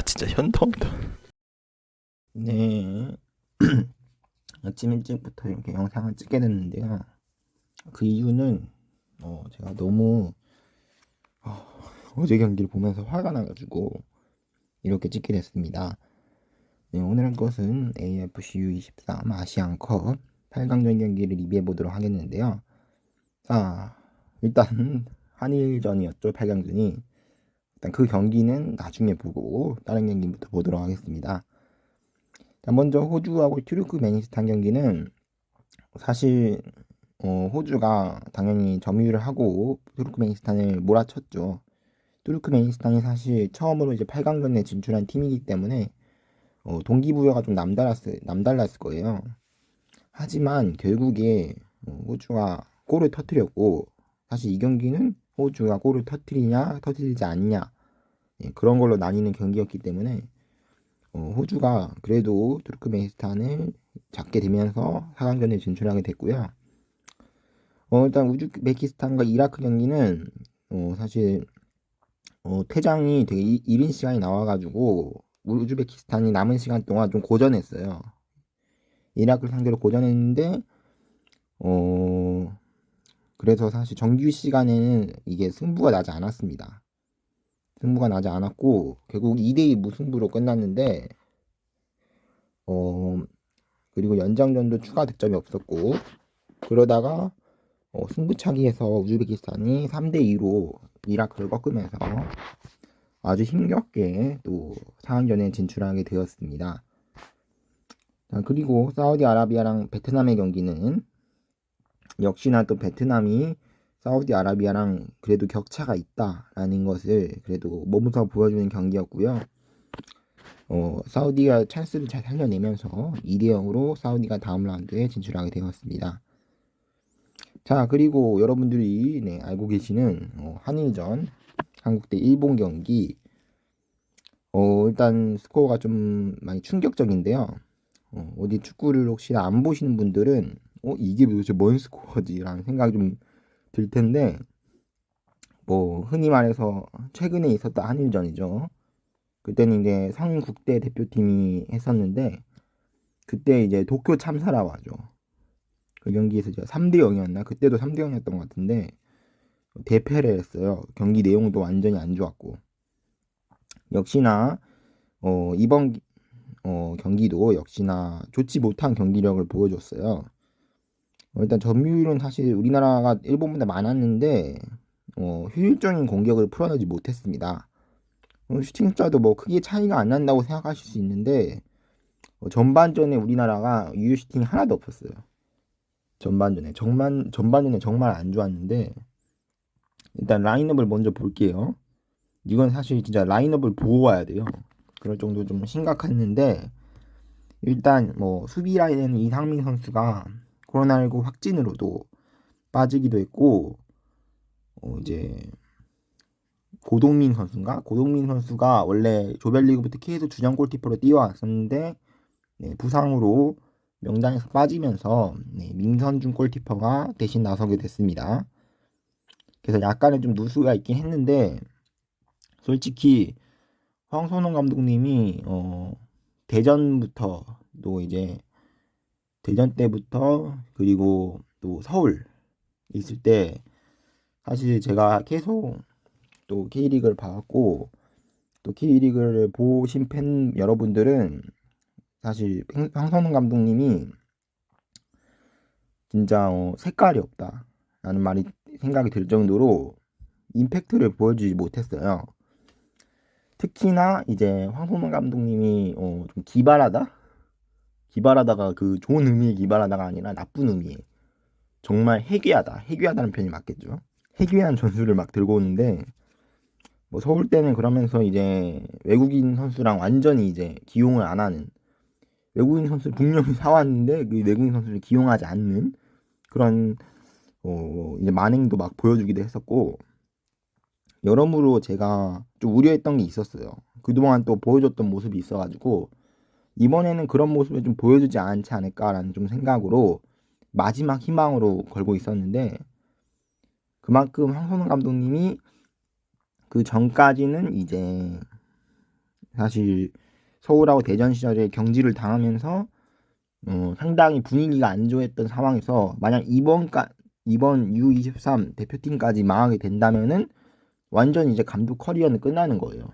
진짜 현타온다. 네. 아침 일찍부터 이렇게 영상을 찍게 됐는데요. 그 이유는 제가 너무 어, 어제 경기를 보면서 화가 나가지고 이렇게 찍게 됐습니다. 네, 오늘 할 것은 AFC U23 아시안컵 8강전 경기를 리뷰해 보도록 하겠는데요. 자, 일단 한일전이었죠. 8강전이. 일단 그 경기는 나중에 보고 다른 경기부터 보도록 하겠습니다. 자, 먼저 호주하고 튀르크메니스탄 경기는 사실 호주가 당연히 점유를 하고 튀르크메니스탄을 몰아쳤죠. 튀르크메니스탄이 사실 처음으로 이제 8강전에 진출한 팀이기 때문에 동기부여가 좀 남달랐을 거예요. 하지만 결국에 호주가 골을 터뜨렸고, 사실 이 경기는 호주가 골을 터뜨리냐 터뜨리지 않냐, 그런 걸로 나뉘는 경기였기 때문에 호주가 그래도 투르크메니스탄을 잡게 되면서 4강전에 진출하게 됐고요. 일단 우즈베키스탄과 이라크 경기는 사실 퇴장이 되게 이른 시간이 나와가지고 우즈베키스탄이 남은 시간 동안 좀 고전했어요. 이라크를 상대로 고전했는데 그래서 사실 정규 시간에는 이게 승부가 나지 않았습니다. 승부가 나지 않았고 결국 2대2 무승부로 끝났는데 그리고 연장전도 추가 득점이 없었고, 그러다가 승부차기에서 우즈베키스탄이 3대2로 이라크를 꺾으면서 아주 힘겹게 또 4강전에 진출하게 되었습니다. 자, 그리고 사우디아라비아랑 베트남의 경기는 역시나 또 베트남이 사우디아라비아랑 그래도 격차가 있다라는 것을 그래도 몸소 보여주는 경기였고요. 사우디가 찬스를 잘 살려내면서 2대0으로 사우디가 다음 라운드에 진출하게 되었습니다. 자, 그리고 여러분들이 알고 계시는 한일전 한국 대 일본 경기, 일단 스코어가 좀 많이 충격적인데요. 어디 축구를 혹시 안 보시는 분들은 이게 도대체 뭔 스코어지? 라는 생각이 좀 들 텐데, 뭐 흔히 말해서 최근에 있었던 한일전이죠. 그때는 이제 성인국대 대표팀이 했었는데, 그때 이제 도쿄 참사라고 하죠. 그 경기에서 제가 3대0이었나? 그때도 3대0이었던 것 같은데 대패를 했어요. 경기 내용도 완전히 안 좋았고, 역시나 이번 경기도 역시나 좋지 못한 경기력을 보여줬어요. 일단 점유율은 사실 우리나라가 일본보다 많았는데 효율적인 공격을 풀어내지 못했습니다. 슈팅자도 뭐 크게 차이가 안 난다고 생각하실 수 있는데 전반전에 우리나라가 유효 슈팅이 하나도 없었어요. 전반전에 정말 안 좋았는데, 일단 라인업을 먼저 볼게요. 이건 사실 진짜 라인업을 보고 와야 돼요. 그럴 정도 좀 심각했는데, 일단 뭐 수비 라인에는 이상민 선수가 코로나19 확진으로도 빠지기도 했고, 이제 고동민 선수가 원래 조별리그부터 계속 주전 골키퍼로 뛰어왔었는데, 부상으로 명단에서 빠지면서 민선준 골키퍼가 대신 나서게 됐습니다. 그래서 약간의 좀 누수가 있긴 했는데, 솔직히 황선홍 감독님이 대전부터 또 이제 대전 때부터 그리고 또 서울 있을 때 사실 제가 계속 또 K리그를 봐왔고, 또 K리그를 보신 팬 여러분들은 사실 황선홍 감독님이 진짜 색깔이 없다 라는 말이 생각이 들 정도로 임팩트를 보여주지 못했어요. 특히나 이제 황선홍 감독님이 좀 기발하다가 그 좋은 의미의 기발하다가 아니라 나쁜 의미의 정말 해괴하다는 표현이 맞겠죠. 해괴한 전술을 막 들고 오는데, 뭐 서울 때는 그러면서 이제 외국인 선수랑 완전히 이제 기용을 안 하는, 외국인 선수를 분명히 사왔는데 그 외국인 선수를 기용하지 않는 그런 이제 만행도 막 보여주기도 했었고, 여러모로 제가 좀 우려했던 게 있었어요. 그동안 또 보여줬던 모습이 있어가지고 이번에는 그런 모습을 좀 보여주지 않지 않을까라는 좀 생각으로 마지막 희망으로 걸고 있었는데, 그만큼 황선홍 감독님이 그 전까지는 이제 사실 서울하고 대전 시절에 경질을 당하면서 상당히 분위기가 안 좋았던 상황에서 만약 이번 U23 대표팀까지 망하게 된다면은 완전 이제 감독 커리어는 끝나는 거예요.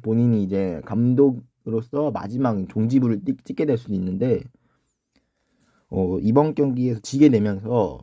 본인이 이제 감독으로서 마지막 종지부를 찍게 될 수도 있는데 이번 경기에서 지게 되면서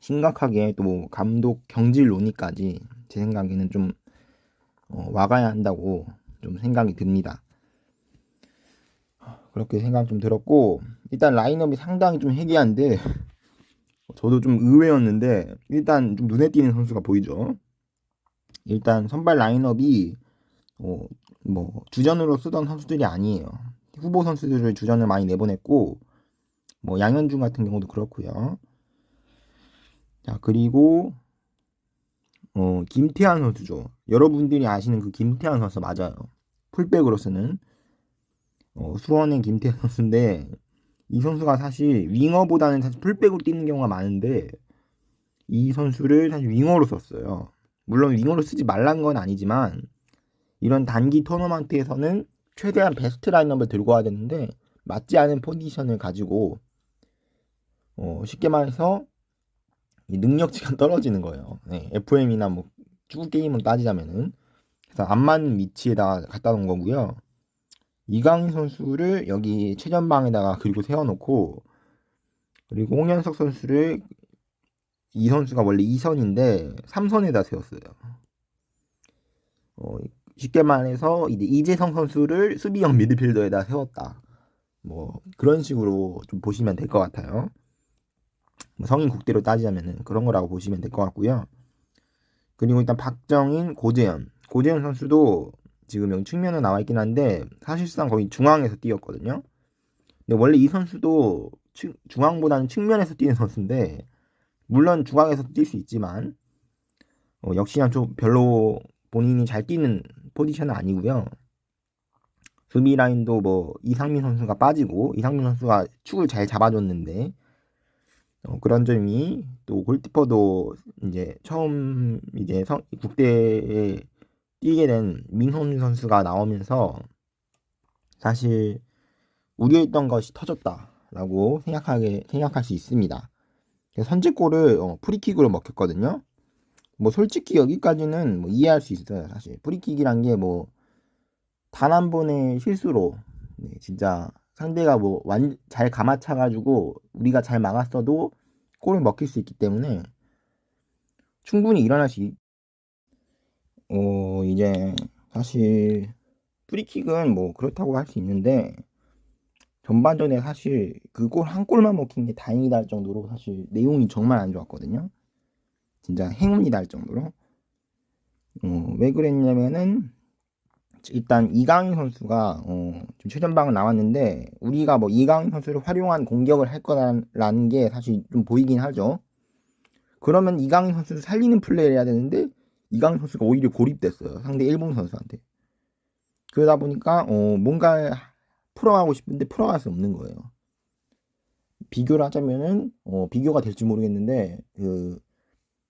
심각하게 또 감독 경질 논의까지 제 생각에는 좀 와가야 한다고 좀 생각이 듭니다. 그렇게 생각 좀 들었고 일단 라인업이 상당히 좀 해이한데 저도 좀 의외였는데 일단 좀 눈에 띄는 선수가 보이죠. 일단 선발 라인업이 뭐 주전으로 쓰던 선수들이 아니에요. 후보 선수들을 주전을 많이 내보냈고 뭐 양현준 같은 경우도 그렇고요. 자 그리고 김태환 선수죠. 여러분들이 아시는 그 김태환 선수 맞아요. 풀백으로 쓰는 수원의 김태환 선수인데 이 선수가 사실 윙어보다는 사실 풀백으로 뛰는 경우가 많은데 이 선수를 사실 윙어로 썼어요. 물론 윙어로 쓰지 말란 건 아니지만 이런 단기 토너먼트에서는 최대한 베스트 라인업을 들고 와야 되는데 맞지 않은 포지션을 가지고 쉽게 말해서 능력치가 떨어지는 거예요. 네, FM이나 뭐 축구 게임을 따지자면은 그래서 안 맞는 위치에다가 갖다 놓은 거고요. 이강인 선수를 여기 최전방에다가 그리고 세워놓고 그리고 홍현석 선수를 이 선수가 원래 2선인데 3선에다 세웠어요. 쉽게 말해서 이제 이재성 선수를 수비형 미드필더에다 세웠다. 뭐 그런 식으로 좀 보시면 될 것 같아요. 뭐 성인 국대로 따지자면은 그런 거라고 보시면 될 것 같고요. 그리고 일단 박정인, 고재현 선수도 지금 여기 측면에 나와 있긴 한데 사실상 거의 중앙에서 뛰었거든요. 근데 원래 이 선수도 중앙보다는 측면에서 뛰는 선수인데 물론 중앙에서 뛸 수 있지만 역시나 좀 별로 본인이 잘 뛰는 포지션은 아니고요. 수비 라인도 뭐 이상민 선수가 빠지고 이상민 선수가 축을 잘 잡아줬는데 그런 점이 또 골키퍼도 이제 처음 이제 국대에 뛰게 된 민호민 선수가 나오면서 사실 우려했던 것이 터졌다라고 생각할 수 있습니다. 선제골을 프리킥으로 먹혔거든요. 뭐 솔직히 여기까지는 뭐 이해할 수 있어요. 사실 프리킥이란 게 뭐 단 한 번의 실수로 진짜 상대가 뭐 잘 감아차가지고 우리가 잘 막았어도 골을 먹힐 수 있기 때문에 충분히 일어날 수 이제 사실 프리킥은 뭐 그렇다고 할 수 있는데 전반전에 사실 그 골 한 골만 먹힌 게 다행이다 할 정도로 사실 내용이 정말 안 좋았거든요. 진짜 행운이다 할 정도로. 왜 그랬냐면은 일단 이강인 선수가 지금 최전방은 나왔는데 우리가 뭐 이강인 선수를 활용한 공격을 할 거라는 게 사실 좀 보이긴 하죠. 그러면 이강인 선수를 살리는 플레이를 해야 되는데 이강인 선수가 오히려 고립됐어요. 상대 일본 선수한테. 그러다 보니까 뭔가 풀어가고 싶은데 풀어갈 수 없는 거예요. 비교를 하자면은 비교가 될지 모르겠는데 그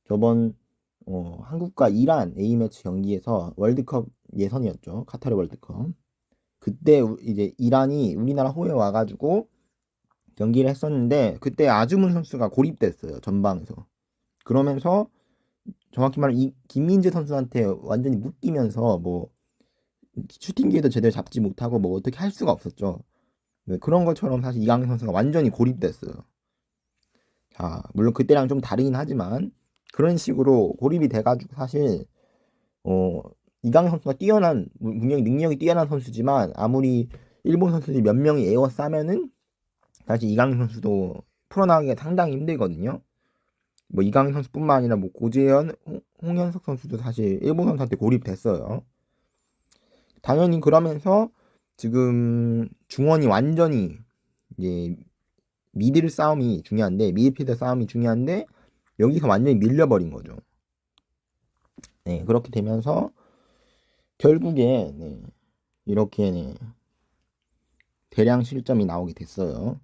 저번 한국과 이란 A매치 경기에서 월드컵 예선이었죠. 카타르 월드컵. 그때 이제 이란이 우리나라 호에 와가지고 경기를 했었는데 그때 아즈문 선수가 고립됐어요. 전방에서. 그러면서 정확히 말하면 이 김민재 선수한테 완전히 묶이면서 뭐 슈팅 기회도 제대로 잡지 못하고 뭐 어떻게 할 수가 없었죠. 네, 그런 것처럼 사실 이강인 선수가 완전히 고립됐어요. 자, 물론 그때랑 좀 다르긴 하지만 그런 식으로 고립이 돼가지고 사실 이강인 선수가 분명히 능력이 뛰어난 선수지만 아무리 일본 선수들이 몇 명이 에워싸면은 사실 이강인 선수도 풀어나가기가 상당히 힘들거든요. 뭐 이강인 선수뿐만 아니라 뭐 고재현, 홍현석 선수도 사실 일본 선수한테 고립됐어요. 당연히 그러면서 지금 중원이 완전히 이제 미드필더 싸움이 중요한데 여기서 완전히 밀려버린 거죠. 네, 그렇게 되면서 결국에 이렇게 대량 실점이 나오게 됐어요.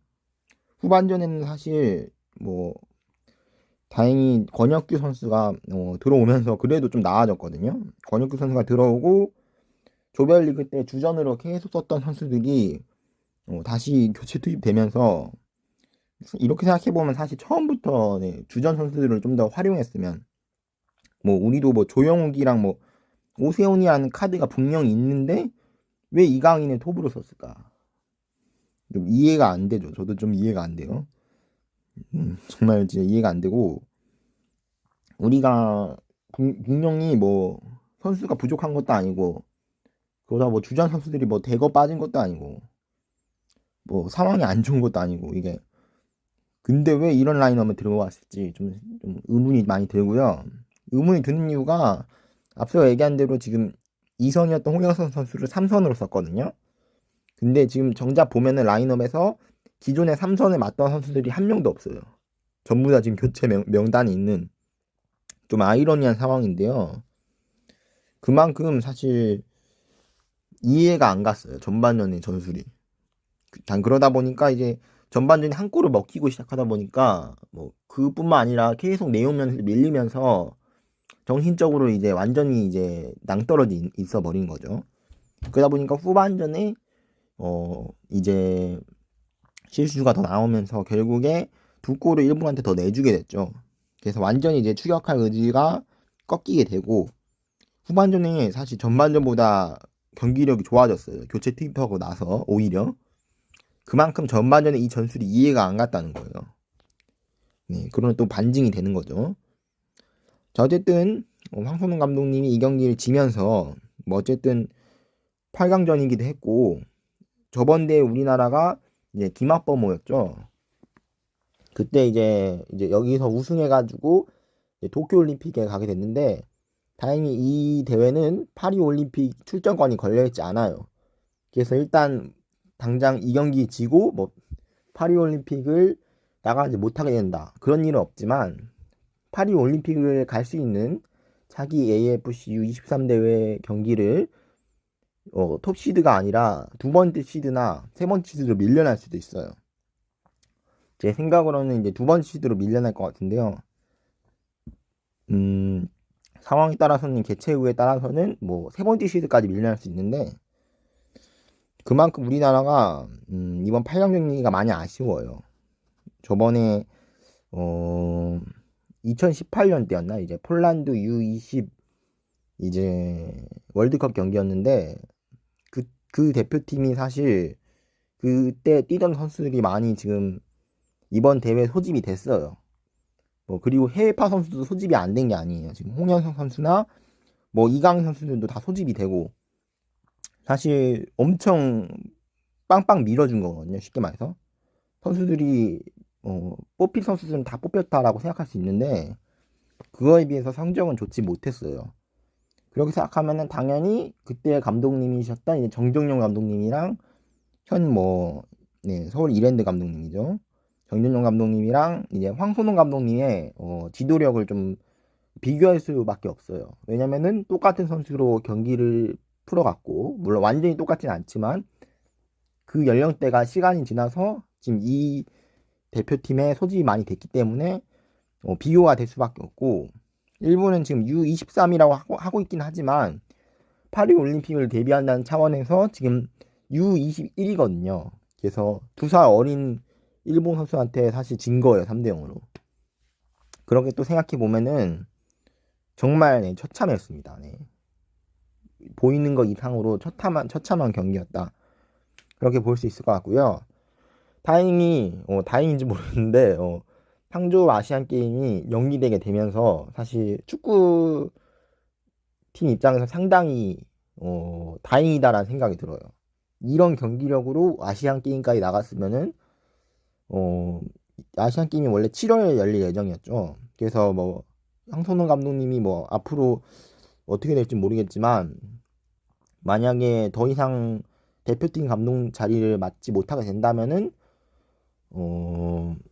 후반전에는 사실 뭐 다행히 권혁규 선수가 들어오면서 그래도 좀 나아졌거든요. 권혁규 선수가 들어오고 조별리그 때 주전으로 계속 썼던 선수들이 다시 교체 투입되면서 이렇게 생각해보면 사실 처음부터 주전 선수들을 좀 더 활용했으면 뭐 우리도 뭐 조영욱이랑 뭐 오세훈이라는 카드가 분명히 있는데 왜 이강인을 톱으로 썼을까? 좀 이해가 안 되죠. 저도 좀 이해가 안 돼요. 정말 진짜 이해가 안 되고 우리가 분명히 뭐 선수가 부족한 것도 아니고 그러다 뭐 주전 선수들이 뭐 대거 빠진 것도 아니고 뭐 상황이 안 좋은 것도 아니고 이게 근데 왜 이런 라인업을 들고 왔을지 좀 의문이 많이 들고요. 의문이 드는 이유가 앞서 얘기한 대로 지금 2선이었던 홍영선 선수를 3선으로 썼거든요. 근데 지금 정작 보면은 라인업에서 기존의 3선에 맞던 선수들이 한 명도 없어요. 전부 다 지금 교체 명단이 있는 좀 아이러니한 상황인데요. 그만큼 사실 이해가 안 갔어요. 전반전의 전술이. 단 그러다 보니까 이제 전반전에 한 골을 먹히고 시작하다 보니까 뭐 그뿐만 아니라 계속 내용면에서 밀리면서 정신적으로 이제 완전히 이제 낭떠러지 있어 버린 거죠. 그러다 보니까 후반전에 이제 실수가 더 나오면서 결국에 두 골을 일본한테 더 내주게 됐죠. 그래서 완전히 이제 추격할 의지가 꺾이게 되고 후반전에 사실 전반전보다 경기력이 좋아졌어요. 교체 투입하고 나서 오히려 그만큼 전반전에 이 전술이 이해가 안 갔다는 거예요. 네, 그런 또 반증이 되는 거죠. 자, 어쨌든 황선홍 감독님이 이 경기를 지면서 뭐 어쨌든 8강전이기도 했고 저번 대회 우리나라가 이제 기막범호였죠. 그때 이제 여기서 우승해가지고 도쿄올림픽에 가게 됐는데 다행히 이 대회는 파리올림픽 출전권이 걸려있지 않아요. 그래서 일단 당장 이 경기 지고 뭐 파리올림픽을 나가지 못하게 된다. 그런 일은 없지만 파리올림픽을 갈 수 있는 차기 AFC U23 대회 경기를 톱시드가 아니라 두 번째 시드나 세 번째 시드로 밀려날 수도 있어요. 제 생각으로는 이제 두 번째 시드로 밀려날 것 같은데요. 상황에 따라서는 개최 후에 따라서는 뭐 세 번째 시드까지 밀려날 수 있는데 그만큼 우리나라가 이번 8강 경기가 많이 아쉬워요. 저번에 2018년 때였나 이제 폴란드 U20 이제 월드컵 경기였는데 그 대표팀이 사실 그때 뛰던 선수들이 많이 지금 이번 대회 소집이 됐어요. 뭐 그리고 해외파 선수도 소집이 안 된 게 아니에요. 지금 홍현석 선수나 뭐 이강인 선수들도 다 소집이 되고 사실 엄청 빵빵 밀어준 거거든요. 쉽게 말해서 선수들이 뽑힐 선수들은 다 뽑혔다라고 생각할 수 있는데 그거에 비해서 성적은 좋지 못했어요. 그렇게 생각하면은 당연히 그때 감독님이셨던 이제 정정용 감독님이랑 서울 이랜드 감독님이죠. 정정용 감독님이랑 이제 황선홍 감독님의 지도력을 좀 비교할 수밖에 없어요. 왜냐면은 똑같은 선수로 경기를 풀어갔고 물론 완전히 똑같지는 않지만 그 연령대가 시간이 지나서 지금 이 대표팀에 소집이 많이 됐기 때문에 비교가 될 수밖에 없고 일본은 지금 U23이라고 하고 있긴 하지만 파리 올림픽을 대비한다는 차원에서 지금 U21이거든요. 그래서 2살 어린 일본 선수한테 사실 진 거예요. 3대 0으로. 그렇게 또 생각해 보면은 정말 처참했습니다. 네. 보이는 것 이상으로 처참한 경기였다. 그렇게 볼 수 있을 것 같고요. 다행인지 모르겠는데 항저우 아시안 게임이 연기되게 되면서 사실 축구 팀 입장에서 상당히 다행이다라는 생각이 들어요. 이런 경기력으로 아시안 게임까지 나갔으면은 아시안 게임이 원래 7월에 열릴 예정이었죠. 그래서 뭐 황선홍 감독님이 뭐 앞으로 어떻게 될지 모르겠지만 만약에 더 이상 대표팀 감독 자리를 맡지 못하게 된다면은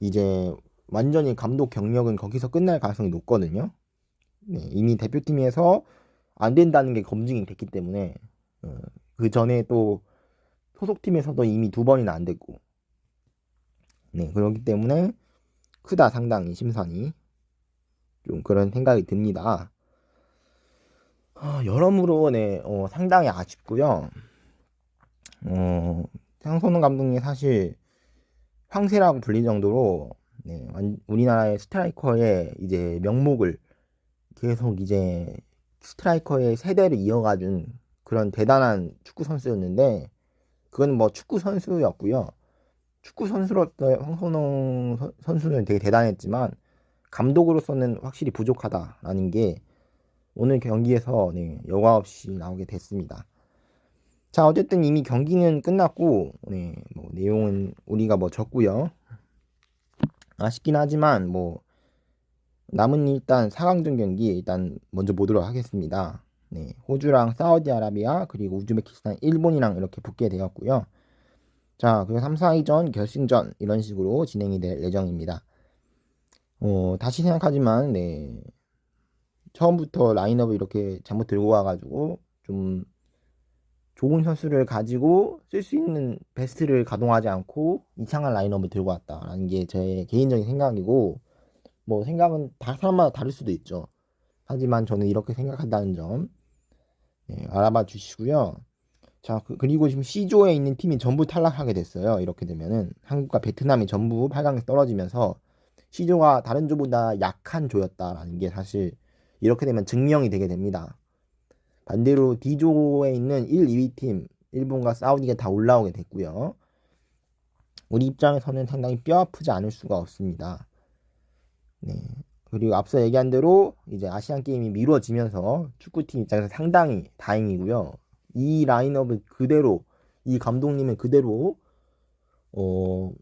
이제 완전히 감독 경력은 거기서 끝날 가능성이 높거든요. 네, 이미 대표팀에서 안 된다는 게 검증이 됐기 때문에 그 전에 또 소속팀에서도 이미 2번이나 안 됐고 네 그렇기 때문에 크다 상당히 심산이 좀 그런 생각이 듭니다. 여러모로 네, 상당히 아쉽고요. 황선홍 감독님 사실 황새라고 불릴 정도로 네, 우리나라의 스트라이커의 이제 명목을 계속 이제 스트라이커의 세대를 이어가준 그런 대단한 축구 선수였는데 그건 뭐 축구 선수였고요. 축구 선수로서 황선홍 선수는 되게 대단했지만 감독으로서는 확실히 부족하다라는 게 오늘 경기에서 네, 여과 없이 나오게 됐습니다. 자, 어쨌든 이미 경기는 끝났고 네, 뭐 내용은 우리가 뭐 졌고요. 아쉽긴 하지만 뭐 남은 일단 4강전 경기 일단 먼저 보도록 하겠습니다. 네, 호주랑 사우디아라비아 그리고 우즈베키스탄, 일본이랑 이렇게 붙게 되었고요. 자, 그리고 3, 4위전 결승전 이런 식으로 진행이 될 예정입니다. 다시 생각하지만 네, 처음부터 라인업을 이렇게 잘못 들고 와가지고 좀 좋은 선수를 가지고 쓸 수 있는 베스트를 가동하지 않고 이상한 라인업을 들고 왔다라는 게 제 개인적인 생각이고 뭐 생각은 다 사람마다 다를 수도 있죠. 하지만 저는 이렇게 생각한다는 점 네, 알아봐 주시고요. 자, 그리고 지금 C조에 있는 팀이 전부 탈락하게 됐어요. 이렇게 되면은 한국과 베트남이 전부 8강에 떨어지면서 C조가 다른 조보다 약한 조였다라는 게 사실 이렇게 되면 증명이 되게 됩니다. 반대로 D조에 있는 1, 2위 팀 일본과 사우디가 다 올라오게 됐고요. 우리 입장에서는 상당히 뼈 아프지 않을 수가 없습니다. 네. 그리고 앞서 얘기한 대로 이제 아시안 게임이 미뤄지면서 축구팀 입장에서 상당히 다행이고요. 이 라인업을 그대로 이 감독님은 그대로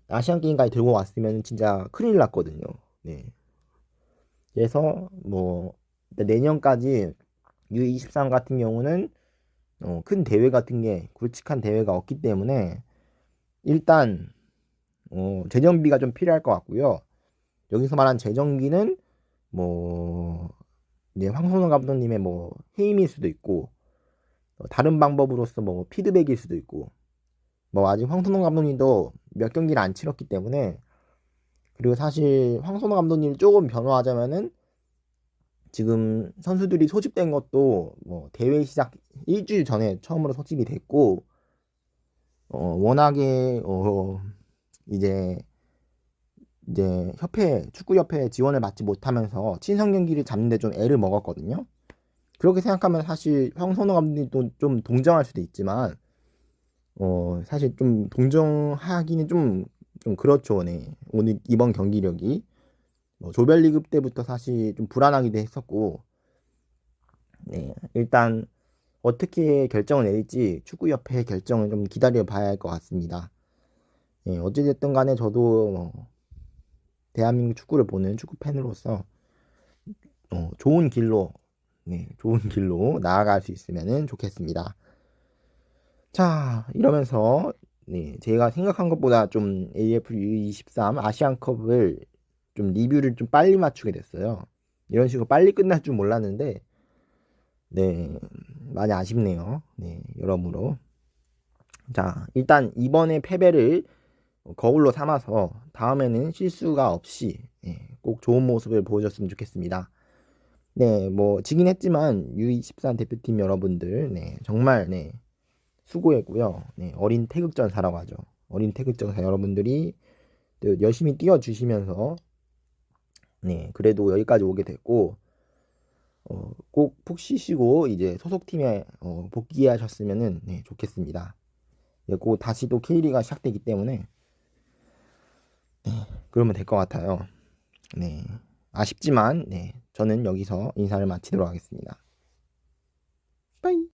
아시안 게임까지 들고 왔으면 진짜 큰일 났거든요. 네. 그래서 뭐 내년까지 U23 같은 경우는 큰 대회 같은 게 굵직한 대회가 없기 때문에 일단 재정비가 좀 필요할 것 같고요. 여기서 말한 재정비는 뭐 이제 황선홍 감독님의 뭐 해임일 수도 있고 다른 방법으로서 뭐 피드백일 수도 있고 뭐 아직 황선홍 감독님도 몇 경기를 안 치렀기 때문에 그리고 사실 황선홍 감독님 조금 변호하자면은 지금 선수들이 소집된 것도 뭐 대회 시작 일주일 전에 처음으로 소집이 됐고 워낙에 이제 축구협회 지원을 받지 못하면서 친선 경기를 잡는데 좀 애를 먹었거든요. 그렇게 생각하면 사실 황선호 감독님도 좀 동정할 수도 있지만 사실 좀 동정하기는 좀 그렇죠. 네. 오늘 이번 경기력이 뭐 조별리그 때부터 사실 좀 불안하기도 했었고 네. 일단 어떻게 결정을 내릴지 축구협회 결정을 좀 기다려 봐야 할 것 같습니다. 네. 어찌됐든 간에 저도 대한민국 축구를 보는 축구 팬으로서 좋은 길로 좋은 길로 나아갈 수 있으면 좋겠습니다. 자, 이러면서 제가 생각한 것보다 좀 AFU23 아시안컵을 좀 리뷰를 좀 빨리 맞추게 됐어요. 이런 식으로 빨리 끝날 줄 몰랐는데 많이 아쉽네요. 여러모로. 자, 일단 이번에 패배를 거울로 삼아서 다음에는 실수가 없이 꼭 좋은 모습을 보여줬으면 좋겠습니다. 네, 뭐 지긴 했지만 U23 대표팀 여러분들 정말 수고했고요. 어린 태극전사라고 하죠. 어린 태극전사 여러분들이 또 열심히 뛰어주시면서 그래도 여기까지 오게 됐고 꼭 푹 쉬시고 이제 소속팀에 복귀하셨으면 좋겠습니다. 꼭 다시 또 K리그가 시작되기 때문에 그러면 될 것 같아요. 아쉽지만 저는 여기서 인사를 마치도록 하겠습니다. 빠이.